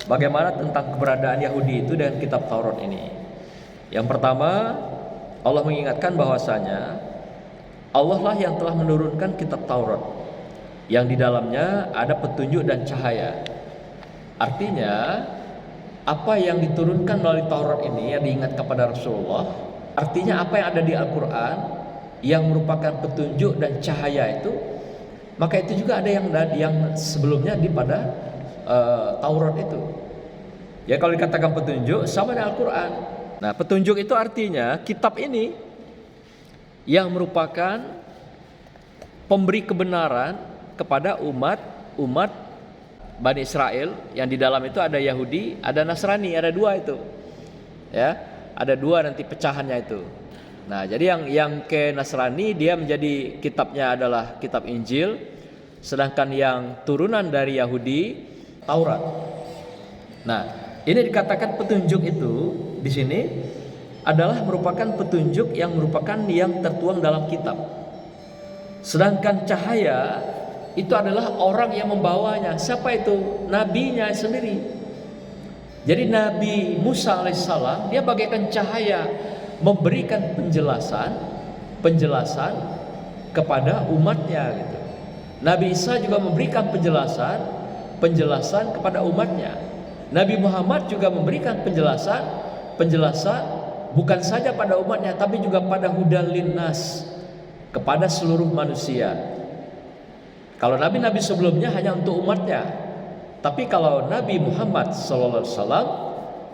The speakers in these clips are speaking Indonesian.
bagaimana tentang keberadaan Yahudi itu dengan kitab Taurat ini. Yang pertama, Allah mengingatkan bahwasanya Allah lah yang telah menurunkan kitab Taurat yang di dalamnya ada petunjuk dan cahaya. Artinya apa yang diturunkan melalui Taurat ini yang diingat kepada Rasulullah, artinya apa yang ada di Al-Quran yang merupakan petunjuk dan cahaya itu, maka itu juga ada yang sebelumnya di pada Taurat itu. Ya kalau dikatakan petunjuk sama dengan Al-Quran. Nah petunjuk itu artinya kitab ini yang merupakan pemberi kebenaran kepada umat Bani Israel, yang di dalam itu ada Yahudi, ada Nasrani, ada dua itu. Ya, ada dua nanti pecahannya itu. Nah, jadi yang ke Nasrani dia menjadi kitabnya adalah kitab Injil, sedangkan yang turunan dari Yahudi Taurat. Nah, ini dikatakan petunjuk itu di sini adalah merupakan petunjuk yang merupakan yang tertuang dalam kitab. Sedangkan cahaya itu adalah orang yang membawanya. Siapa itu? Nabinya sendiri. Jadi Nabi Musa alaihissalam dia bagaikan cahaya, memberikan penjelasan kepada umatnya gitu. Nabi Isa juga memberikan penjelasan kepada umatnya. Nabi Muhammad juga memberikan penjelasan bukan saja pada umatnya tapi juga pada hudal linnas, kepada seluruh manusia. Kalau nabi-nabi sebelumnya hanya untuk umatnya, tapi kalau Nabi Muhammad SAW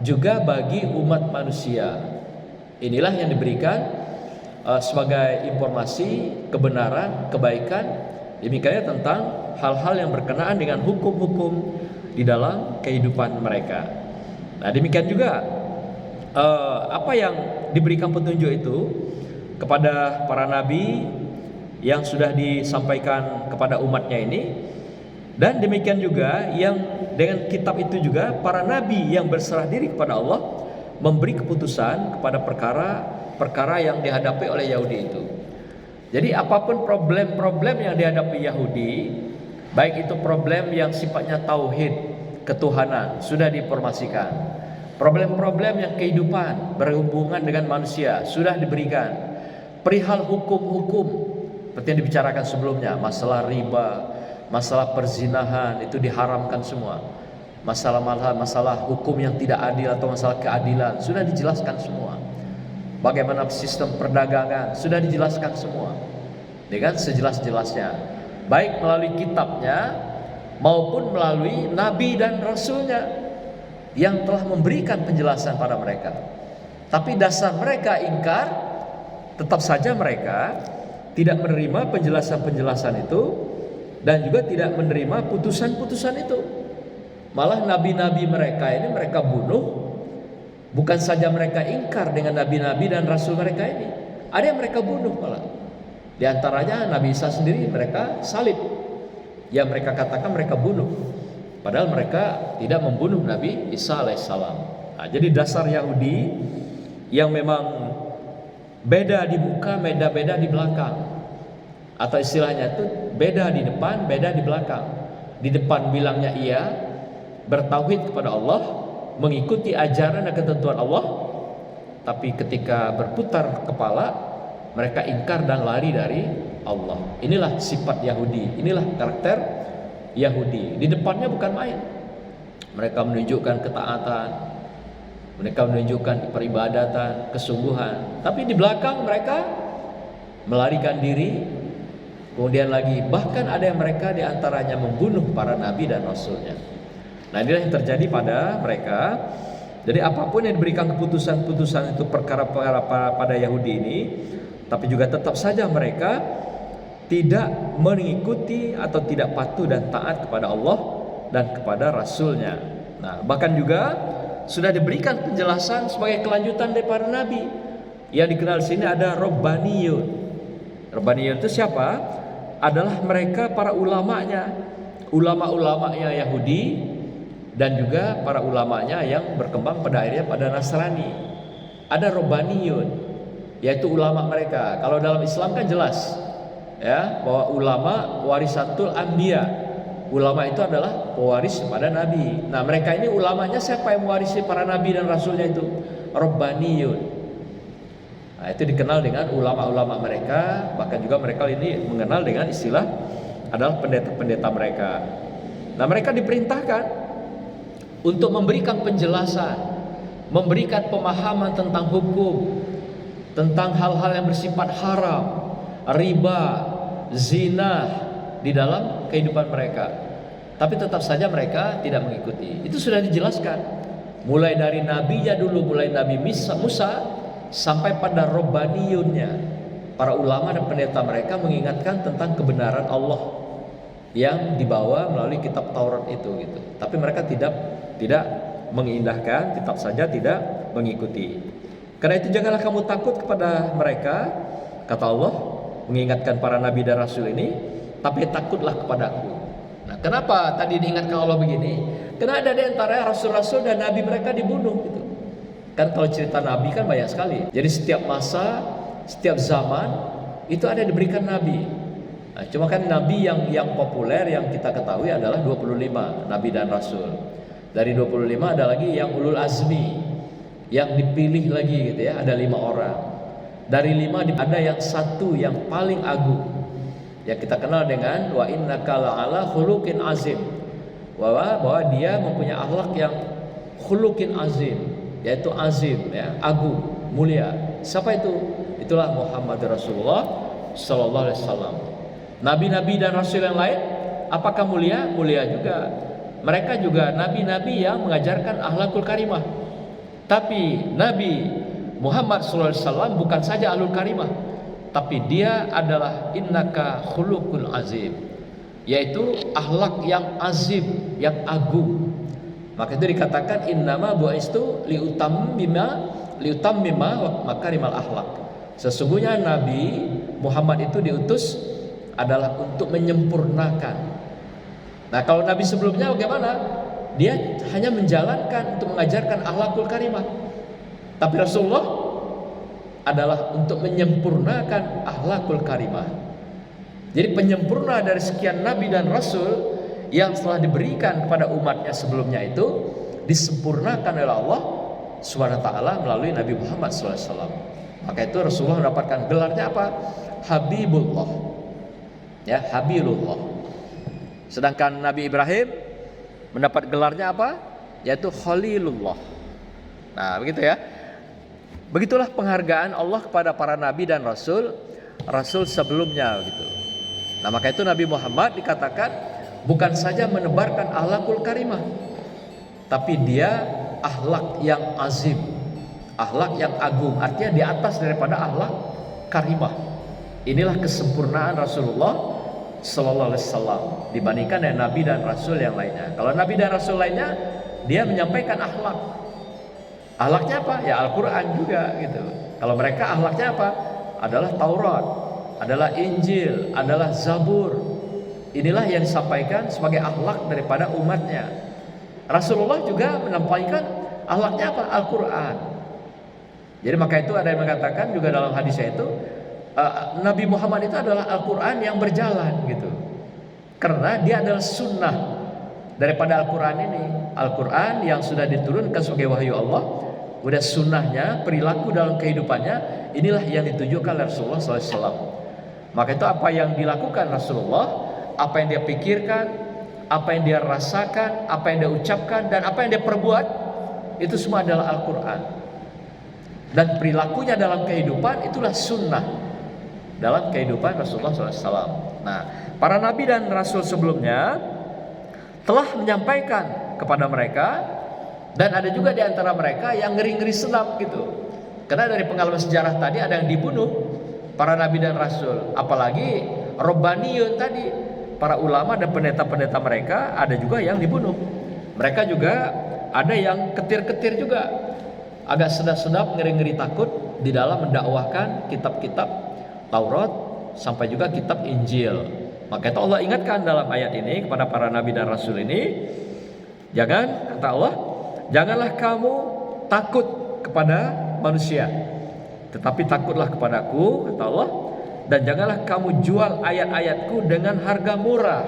juga bagi umat manusia. Inilah yang diberikan sebagai informasi kebenaran, kebaikan, demikiannya tentang hal-hal yang berkenaan dengan hukum-hukum di dalam kehidupan mereka. Nah demikian juga apa yang diberikan petunjuk itu kepada para nabi yang sudah disampaikan kepada umatnya ini, dan demikian juga yang dengan kitab itu juga para nabi yang berserah diri kepada Allah memberi keputusan kepada perkara yang dihadapi oleh Yahudi itu. Jadi apapun problem-problem yang dihadapi Yahudi, baik itu problem yang sifatnya tauhid, ketuhanan, sudah diinformasikan. Problem-problem yang kehidupan berhubungan dengan manusia sudah diberikan. Perihal hukum-hukum seperti yang dibicarakan sebelumnya, masalah riba, masalah perzinahan itu diharamkan semua. Masalah hukum yang tidak adil atau masalah keadilan sudah dijelaskan semua. Bagaimana sistem perdagangan sudah dijelaskan semua dengan sejelas-jelasnya, baik melalui kitabnya maupun melalui nabi dan rasulnya yang telah memberikan penjelasan pada mereka. Tapi dasar mereka ingkar, tetap saja mereka tidak menerima penjelasan-penjelasan itu dan juga tidak menerima putusan-putusan itu. Malah nabi-nabi mereka ini mereka bunuh. Bukan saja mereka ingkar dengan nabi-nabi dan rasul mereka ini, ada yang mereka bunuh malah. Di antaranya Nabi Isa sendiri mereka salib. Yang mereka katakan mereka bunuh, padahal mereka tidak membunuh Nabi Isa alaihissalam. Nah, jadi dasar Yahudi yang memang beda di muka, beda di belakang, atau istilahnya itu beda di depan, beda di belakang. Di depan bilangnya iya, bertauhid kepada Allah, mengikuti ajaran dan ketentuan Allah, tapi ketika berputar kepala mereka ingkar dan lari dari Allah. Inilah sifat Yahudi, inilah karakter Yahudi. Di depannya bukan main, mereka menunjukkan ketaatan, mereka menunjukkan peribadatan, kesungguhan, tapi di belakang mereka melarikan diri. Kemudian lagi bahkan ada yang mereka diantaranya membunuh para nabi dan rasulnya. Nah inilah yang terjadi pada mereka. Jadi apapun yang diberikan keputusan-keputusan itu perkara-perkara pada Yahudi ini, tapi juga tetap saja mereka tidak mengikuti atau tidak patuh dan taat kepada Allah dan kepada Rasulnya. Nah bahkan juga sudah diberikan penjelasan sebagai kelanjutan dari para nabi. Yang dikenal di sini ada Rabbaniyun. Rabbaniyun itu siapa? Adalah mereka para ulamanya, ulama-ulamanya Yahudi dan juga para ulamanya yang berkembang pada akhirnya pada Nasrani. Ada Rabbaniyun, yaitu ulama mereka. Kalau dalam Islam kan jelas ya bahwa ulama warisatul anbiya. Ulama itu adalah pewaris pada nabi. Nah, mereka ini ulamanya siapa yang mewarisi para nabi dan rasulnya itu? Rabbaniyun. Nah, itu dikenal dengan ulama-ulama mereka, bahkan juga mereka ini mengenal dengan istilah adalah pendeta-pendeta mereka. Nah, mereka diperintahkan untuk memberikan penjelasan, memberikan pemahaman tentang hukum, tentang hal-hal yang bersifat haram, riba, zina di dalam kehidupan mereka. Tapi tetap saja mereka tidak mengikuti. Itu sudah dijelaskan. Mulai dari nabinya dulu, mulai Nabi Musa sampai pada Rabbaniyunnya. Para ulama dan pendeta mereka mengingatkan tentang kebenaran Allah yang dibawa melalui kitab Taurat itu gitu. Tapi mereka tidak mengindahkan, tetap saja tidak mengikuti. Karena itu janganlah kamu takut kepada mereka, kata Allah, mengingatkan para nabi dan rasul ini, tapi takutlah kepadaku. Nah, kenapa tadi diingatkan Allah begini? Karena ada di antara rasul-rasul dan nabi mereka dibunuh gitu. Kan kalau cerita nabi kan banyak sekali. Jadi setiap masa, setiap zaman itu ada diberikan nabi. Nah, cuma kan nabi yang populer yang kita ketahui adalah 25 nabi dan rasul. Dari 25 ada lagi yang ulul azmi, yang dipilih lagi gitu ya, ada 5 orang. Dari 5 ada yang satu yang paling agung, yang kita kenal dengan wa innaka la'ala khuluqin azim, bahwa dia mempunyai akhlak yang khuluqin azim, yaitu azim ya, agung, mulia. Siapa itu? Itulah Muhammad Rasulullah sallallahu alaihi wasallam. Nabi-nabi dan rasul yang lain apakah mulia? Mulia juga. Mereka juga nabi-nabi yang mengajarkan akhlakul karimah. Tapi Nabi Muhammad SAW bukan saja ahlul karimah, tapi dia adalah innaka khuluqul azim, yaitu akhlak yang azim, yang agung. Maka itu dikatakan innama bu'istu liutammima makarimal akhlak. Sesungguhnya Nabi Muhammad itu diutus adalah untuk menyempurnakan. Nah, kalau Nabi sebelumnya bagaimana? Dia hanya menjalankan untuk mengajarkan akhlakul karimah. Tapi Rasulullah adalah untuk menyempurnakan akhlakul karimah. Jadi penyempurna dari sekian nabi dan rasul yang telah diberikan kepada umatnya sebelumnya itu disempurnakan oleh Allah Subhanahu wa taala melalui Nabi Muhammad SAW. Maka itu Rasulullah mendapatkan gelarnya apa? Habibullah. Ya, Habibullah. Sedangkan Nabi Ibrahim mendapat gelarnya apa? Yaitu Khalilullah. Nah, begitu ya. Begitulah penghargaan Allah kepada para nabi dan rasul sebelumnya gitu. Nah, maka itu Nabi Muhammad dikatakan bukan saja menebarkan akhlakul karimah, tapi dia akhlak yang azim, akhlak yang agung, artinya di atas daripada akhlak karimah. Inilah kesempurnaan Rasulullah Sallallahu Alaihi Wasallam dibandingkan dengan nabi dan rasul yang lainnya. Kalau nabi dan rasul lainnya dia menyampaikan akhlak. Akhlaknya apa? Ya Al-Quran juga gitu. Kalau mereka akhlaknya apa? Adalah Taurat, adalah Injil, adalah Zabur. Inilah yang disampaikan sebagai akhlak daripada umatnya. Rasulullah juga menyampaikan akhlaknya apa? Al-Quran. Jadi maka itu ada yang mengatakan juga dalam hadisnya itu Nabi Muhammad itu adalah Al-Quran yang berjalan gitu. Karena dia adalah sunnah daripada Al-Quran ini. Al-Quran yang sudah diturunkan sebagai wahyu Allah, udah sunnahnya, perilaku dalam kehidupannya, inilah yang ditujukan oleh Rasulullah SAW. Maka itu apa yang dilakukan Rasulullah, apa yang dia pikirkan, apa yang dia rasakan, apa yang dia ucapkan, dan apa yang dia perbuat, itu semua adalah Al-Quran. Dan perilakunya dalam kehidupan itulah sunnah dalam kehidupan Rasulullah SAW. Nah, para nabi dan rasul sebelumnya telah menyampaikan kepada mereka, dan ada juga di antara mereka yang ngeri-ngeri senam gitu. Karena dari pengalaman sejarah tadi ada yang dibunuh para nabi dan rasul, apalagi Rabbaniyun tadi, para ulama dan pendeta-pendeta mereka ada juga yang dibunuh. Mereka juga ada yang ketir-ketir juga, agak sedap-sedap, ngeri-ngeri takut di dalam mendakwahkan kitab-kitab Taurat sampai juga kitab Injil. Maka itu Allah ingatkan dalam ayat ini kepada para nabi dan rasul ini, jangan, kata Allah, janganlah kamu takut kepada manusia, tetapi takutlah kepadaku, kata Allah, dan janganlah kamu jual ayat-ayatku dengan harga murah.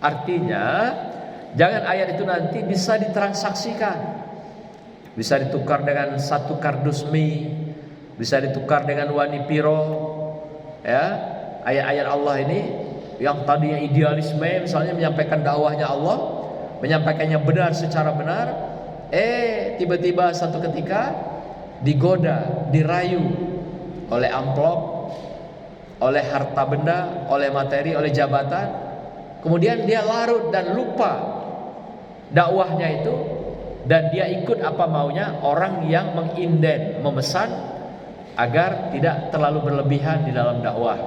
Artinya jangan ayat itu nanti bisa ditransaksikan, bisa ditukar dengan satu kardus mie, bisa ditukar dengan wani piro, ya. Ayat-ayat Allah ini yang tadinya idealisme, misalnya menyampaikan dakwahnya Allah, menyampaikannya benar secara benar, tiba-tiba satu ketika digoda, dirayu oleh amplop, oleh harta benda, oleh materi, oleh jabatan, kemudian dia larut dan lupa dakwahnya itu, dan dia ikut apa maunya orang yang menginden, memesan agar tidak terlalu berlebihan di dalam dakwah,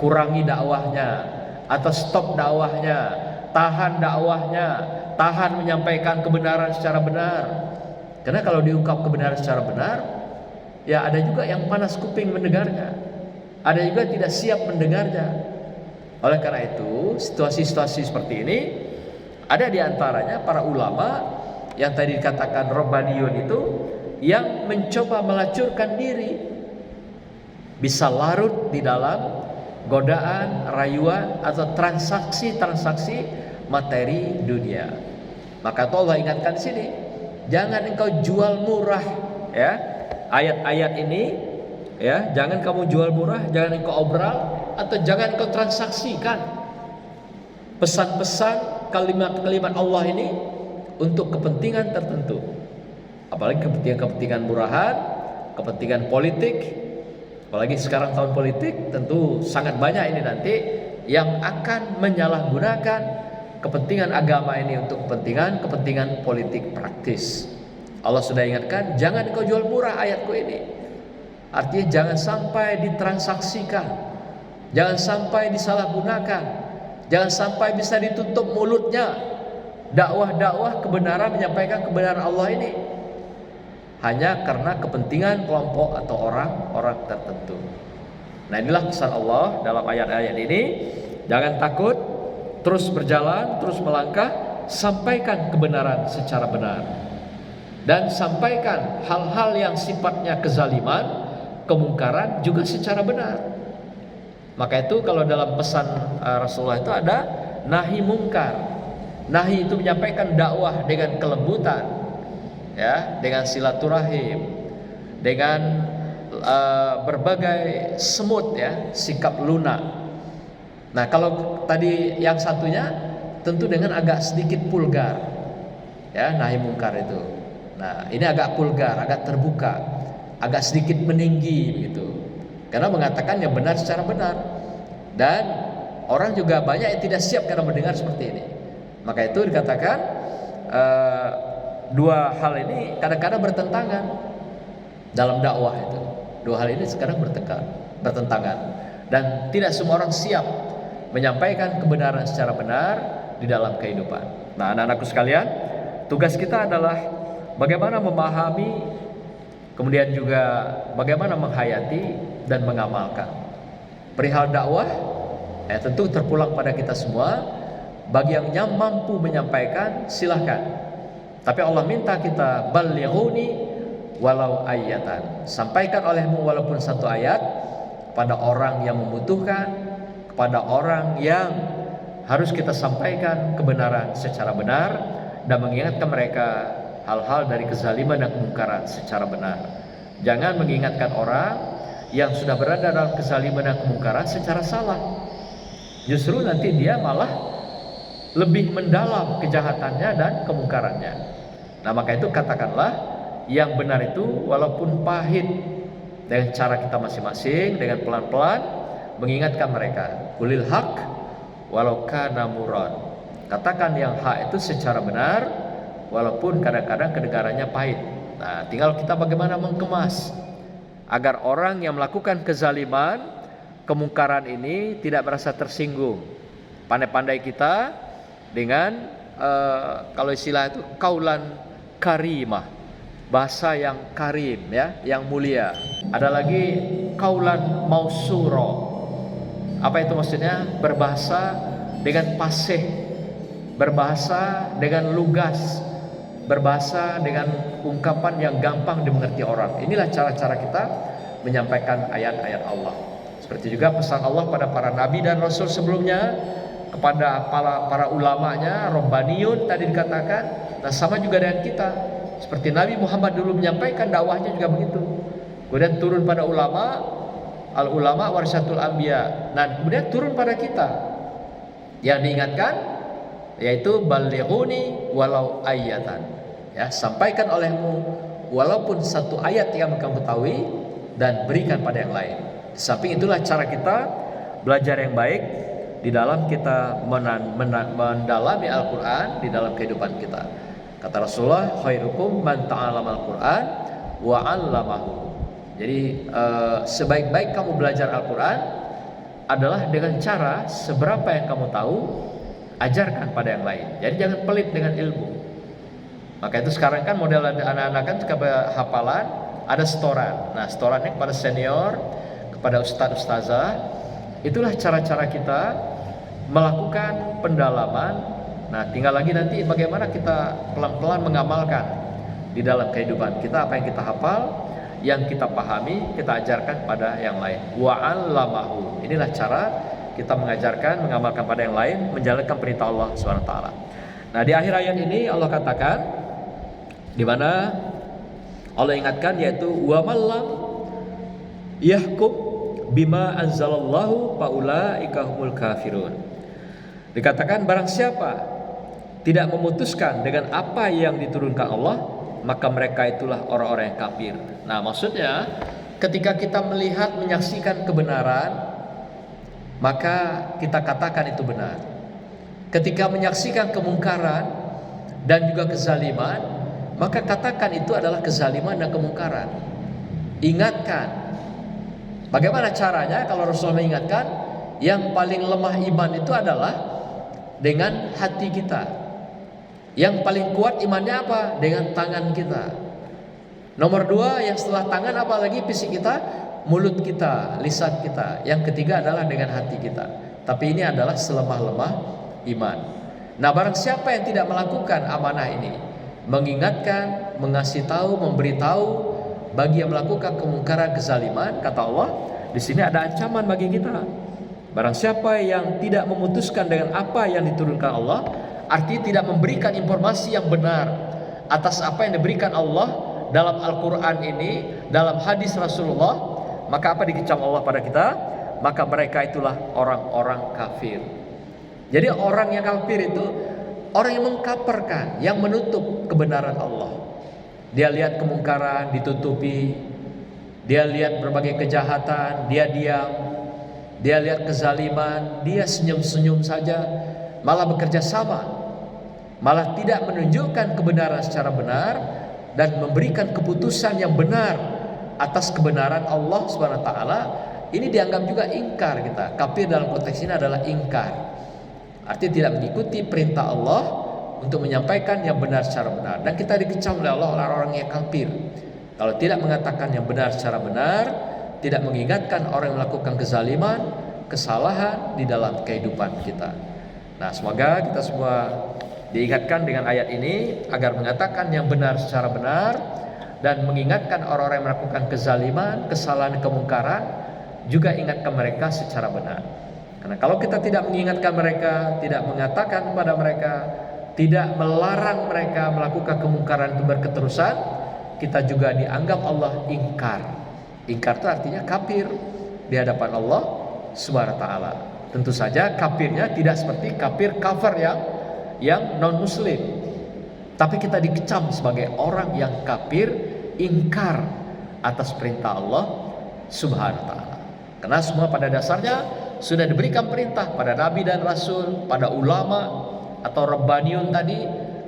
kurangi dakwahnya atau stop dakwahnya, tahan dakwahnya, tahan menyampaikan kebenaran secara benar. Karena kalau diungkap kebenaran secara benar, ya ada juga yang panas kuping mendengarnya, ada juga tidak siap mendengarnya. Oleh karena itu, situasi-situasi seperti ini ada di antaranya para ulama yang tadi dikatakan Rabbaniyun itu, yang mencoba melacurkan diri, bisa larut di dalam godaan, rayuan atau transaksi-transaksi materi dunia. Maka Allah ingatkan di sini, jangan engkau jual murah, ya. Ayat-ayat ini, ya, jangan kamu jual murah, jangan engkau obral, atau jangan engkau transaksikan pesan-pesan kalimat-kalimat Allah ini untuk kepentingan tertentu, apalagi kepentingan murahan, kepentingan politik. Apalagi sekarang tahun politik, tentu sangat banyak ini nanti yang akan menyalahgunakan kepentingan agama ini untuk kepentingan politik praktis. Allah sudah ingatkan, jangan kau jual murah ayatku ini. Artinya jangan sampai ditransaksikan, jangan sampai disalahgunakan, jangan sampai bisa ditutup mulutnya dakwah-dakwah kebenaran, menyampaikan kebenaran Allah ini hanya karena kepentingan kelompok atau orang-orang tertentu. Nah, inilah pesan Allah dalam ayat-ayat ini. Jangan takut, terus berjalan, terus melangkah, sampaikan kebenaran secara benar, dan sampaikan hal-hal yang sifatnya kezaliman, kemungkaran juga secara benar. Maka itu kalau dalam pesan Rasulullah itu ada nahi mungkar. Nahi itu menyampaikan dakwah dengan kelembutan, ya, dengan silaturahim, dengan berbagai semut, ya, sikap lunak. Nah, kalau tadi yang satunya tentu dengan agak sedikit vulgar, ya, nahi mungkar itu. Nah, ini agak vulgar, agak terbuka, agak sedikit meninggi gitu. Karena mengatakan yang benar secara benar, dan orang juga banyak yang tidak siap karena mendengar seperti ini. Maka itu dikatakan dua hal ini kadang-kadang bertentangan dalam dakwah itu. Dua hal ini sekarang bertentangan, dan tidak semua orang siap menyampaikan kebenaran secara benar di dalam kehidupan. Nah, anak-anakku sekalian, tugas kita adalah bagaimana memahami, kemudian juga bagaimana menghayati dan mengamalkan perihal dakwah. Tentu terpulang pada kita semua. Bagi yang mampu menyampaikan, silahkan. Tapi Allah minta kita, balighuni walau ayatan, sampaikan olehmu walaupun satu ayat pada orang yang membutuhkan, kepada orang yang harus kita sampaikan kebenaran secara benar, dan mengingatkan mereka hal-hal dari kezaliman dan kemungkaran secara benar. Jangan mengingatkan orang yang sudah berada dalam kezaliman dan kemungkaran secara salah. Justru nanti dia malah lebih mendalam kejahatannya dan kemungkarannya. Nah, maka itu katakanlah yang benar itu walaupun pahit, dengan cara kita masing-masing, dengan pelan-pelan mengingatkan mereka. Qulil haq walau kana murran. Katakan yang hak itu secara benar walaupun kadang-kadang kedengarannya pahit. Nah, tinggal kita bagaimana mengemas agar orang yang melakukan kezaliman, kemungkaran ini tidak merasa tersinggung. Pandai-pandai kita dengan kalau istilah itu kaulan karimah, bahasa yang karim, ya, yang mulia. Ada lagi kaulan mausuro. Apa itu maksudnya? Berbahasa dengan fasih, berbahasa dengan lugas, berbahasa dengan ungkapan yang gampang dimengerti orang. Inilah cara-cara kita menyampaikan ayat-ayat Allah. Seperti juga pesan Allah pada para nabi dan rasul sebelumnya, kepada para ulamanya, Rabbaniyun tadi dikatakan. Nah sama juga dengan kita, seperti Nabi Muhammad dulu menyampaikan dakwahnya juga begitu. Kemudian turun pada ulama, al ulama warisatul anbiya. Nah kemudian turun pada kita, yang diingatkan yaitu balighuni walau ayatan, ya sampaikan olehmu walaupun satu ayat yang kamu ketahui dan berikan pada yang lain. Di samping itulah cara kita belajar yang baik di dalam kita mendalami Al-Quran di dalam kehidupan kita. Kata Rasulullah, khairukum man ta'allama Al-Quran wa 'allamahu. Jadi sebaik-baik kamu belajar Al-Quran adalah dengan cara seberapa yang kamu tahu, ajarkan pada yang lain. Jadi jangan pelit dengan ilmu. Maka itu sekarang kan model anak-anak kan suka hafalan, ada setoran. Nah setorannya kepada senior, kepada ustadz-ustazah. Itulah cara-cara kita melakukan pendalaman. Nah tinggal lagi nanti bagaimana kita pelan-pelan mengamalkan di dalam kehidupan kita apa yang kita hafal, yang kita pahami, kita ajarkan pada yang lain. Wa'allamahu. Inilah cara kita mengajarkan, mengamalkan pada yang lain, menjalankan perintah Allah SWT. Nah di akhir ayat ini Allah katakan, di mana Allah ingatkan, yaitu wa mallam yahkum bima anzalallahu faulaika humul kafirun. Dikatakan barang siapa tidak memutuskan dengan apa yang diturunkan Allah, maka mereka itulah orang-orang yang kafir. Nah maksudnya ketika kita melihat, menyaksikan kebenaran, maka kita katakan itu benar. Ketika menyaksikan kemungkaran dan juga kezaliman, maka katakan itu adalah kezaliman dan kemungkaran. Ingatkan. Bagaimana caranya? Kalau Rasulullah mengingatkan, yang paling lemah iman itu adalah dengan hati kita. Yang paling kuat imannya apa? Dengan tangan kita. Nomor 2, yang setelah tangan apa lagi? Fisik kita, mulut kita, lisan kita. Yang ketiga adalah dengan hati kita. Tapi ini adalah selemah-lemah iman. Nah barang siapa yang tidak melakukan amanah ini, mengingatkan, mengasih tahu, memberitahu bagi yang melakukan kemungkaran, kezaliman, kata Allah, di sini ada ancaman bagi kita. Barang siapa yang tidak memutuskan dengan apa yang diturunkan Allah, artinya tidak memberikan informasi yang benar atas apa yang diberikan Allah dalam Al-Quran ini, dalam hadis Rasulullah, maka apa dikecam Allah pada kita? Maka mereka itulah orang-orang kafir. Jadi orang yang kafir itu orang yang mengkaperkan, yang menutup kebenaran Allah. Dia lihat kemungkaran ditutupi, dia lihat berbagai kejahatan, dia diam, dia lihat kezaliman, dia senyum-senyum saja, malah bekerja sama, malah tidak menunjukkan kebenaran secara benar dan memberikan keputusan yang benar atas kebenaran Allah SWT. Ini dianggap juga ingkar kita. Kafir dalam konteks ini adalah ingkar, artinya tidak mengikuti perintah Allah untuk menyampaikan yang benar secara benar. Dan kita dikecam oleh Allah orang-orang yang kafir kalau tidak mengatakan yang benar secara benar, tidak mengingatkan orang yang melakukan kezaliman, kesalahan di dalam kehidupan kita. Nah semoga kita semua diingatkan dengan ayat ini agar mengatakan yang benar secara benar dan mengingatkan orang-orang yang melakukan kezaliman, kesalahan, kemungkaran, juga ingatkan mereka secara benar. Karena kalau kita tidak mengingatkan mereka, tidak mengatakan kepada mereka, tidak melarang mereka melakukan kemungkaran itu berketerusan, kita juga dianggap Allah ingkar. Ingkar itu artinya kafir di hadapan Allah Subhanahu wa taala. Tentu saja kafirnya tidak seperti kafir yang non muslim, tapi kita dikecam sebagai orang yang kafir, ingkar atas perintah Allah Subhanahu wa taala. Karena semua pada dasarnya sudah diberikan perintah pada nabi dan rasul, pada ulama atau Rabbaniyun tadi,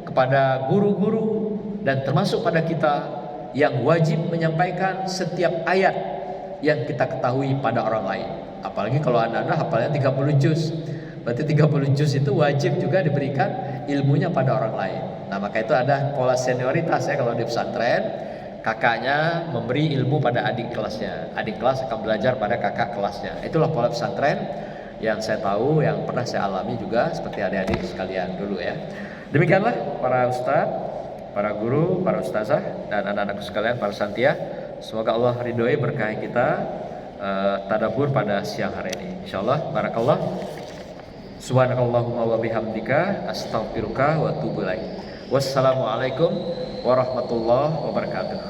kepada guru-guru, dan termasuk pada kita yang wajib menyampaikan setiap ayat yang kita ketahui pada orang lain. Apalagi kalau anak-anak hafalnya 30 juz, berarti 30 juz itu wajib juga diberikan ilmunya pada orang lain. Nah maka itu ada pola senioritas ya. Kalau di pesantren, kakaknya memberi ilmu pada adik kelasnya, adik kelas akan belajar pada kakak kelasnya. Itulah pola pesantren yang saya tahu, yang pernah saya alami juga seperti adik-adik sekalian dulu ya. Demikianlah para ustadz, para guru, para ustazah, dan anak-anakku sekalian, para santia. Semoga Allah ridhoi berkahi kita tadabbur pada siang hari ini. Insyaallah, barakallah. Subhanakallahumma wa bihamdika astaghfiruka wa atubu ilaik. Wassalamualaikum warahmatullahi wabarakatuh.